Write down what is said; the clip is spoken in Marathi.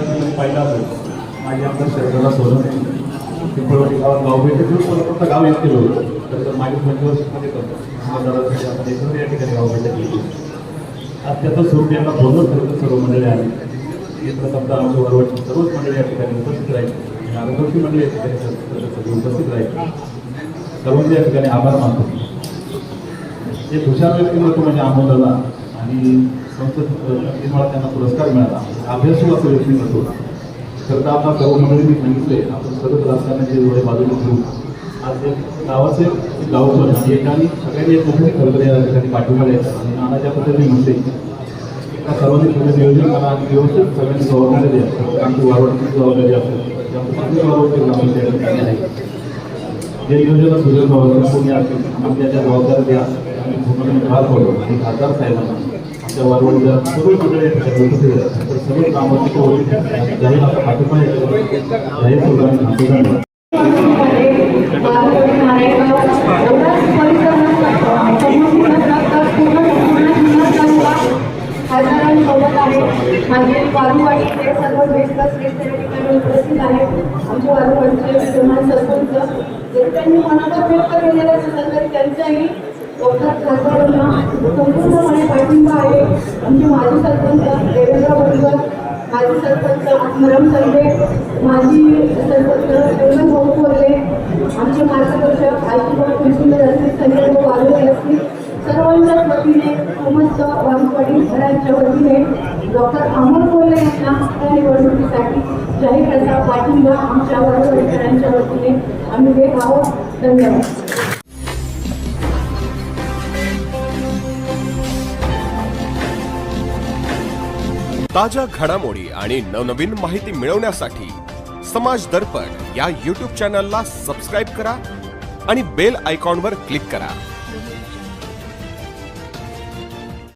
तुम्ही पाहिला असेल माझे आमदार शरदला सोडून पिंपळवाडी गावात गाव भेटे घेऊन फक्त गाव येत केलं होतं. तर मागील 5 वर्षामध्ये आमदारासाठी आपण एकत्र या ठिकाणी गाव भेट केली. आज त्याचं स्वरूप यांना बोलवत खरं सर्व मंडळी आली. प्रथमतः आमच्या वरवटची सर्वच मंडळी या ठिकाणी उपस्थित राहील आणि आरोग्यची मंडळी या ठिकाणी उपस्थित राहील. सर्वांचे या ठिकाणी आभार मानतो. एक हुशार व्यक्तिमत्व म्हणजे अमोलला आणि संसद मला त्यांना पुरस्कार मिळाला. अभ्यासू असं व्यक्तिमत्व. तर आता सर्व मंडळींनी सांगितले आपण सर्वच राजकारणाचे डोळे बाजूला घेऊन आज एक गावाचे गावचं एकाने सगळ्यांनी एक मोठी खरं या ठिकाणी पाठिंबा द्यायचा आणि नाना ज्या पद्धतीने म्हणते त्या सर्वांनी सगळं नियोजन करा आणि व्यवस्थित सगळ्यांनी जबाबदारी द्या. आमची वारवाडीची जबाबदारी असते त्यामुळे सगळी जबाबदारी त्या ठिकाणी आहे. जे नियोजन सुरेश भाऊ कोणी असेल आमच्या त्या जबाबदारी द्या आणि पूर्णपणे भार पडलो आणि खासदार साहेबांना आमच्या वारवाडीला सर्व मंडळी तर सर्व कामाची जाहीर आपला पाठिंबा जाहीर प्रोग्राम खासदारांसोबत आहे. माझे वारुवाडीचे सर्व ज्येष्ठ श्रेष्ठ या ठिकाणी उपस्थित आहेत. आमचे वारुवाडीचे विद्यमान सरपंच त्यांनी मनाला व्यक्त केलेला असेल तरी त्यांच्याही खासदारांना संपूर्णपणे पाठिंबा आहे. आमचे माजी सरपंच देवेंद्र वडकर, माजी सरपंच आत्माराम संडे, माजी सरपंच देवेंद्र भाऊ कोल्हे, आमचे मार्गदर्शक आयुष्यभाऊ कुलसुंदर असतील, संजय भाऊ वालोरे असतील, सर्वांच्याच वतीने समस्त वारुवाडी घरांच्या वतीने डॉक्टर अमोल कोल्हे यांना या निवडणुकीसाठी जाहीर असा पाठिंबा आमच्या वारुवाडीकरांच्या वतीने आम्ही देत आहोत. धन्यवाद. ताज्या घडामोडी आणि नवनवीन माहिती मिळवण्यासाठी समाज दर्पण या YouTube चॅनलला सबस्क्राइब करा आणि बेल आयकॉनवर क्लिक करा.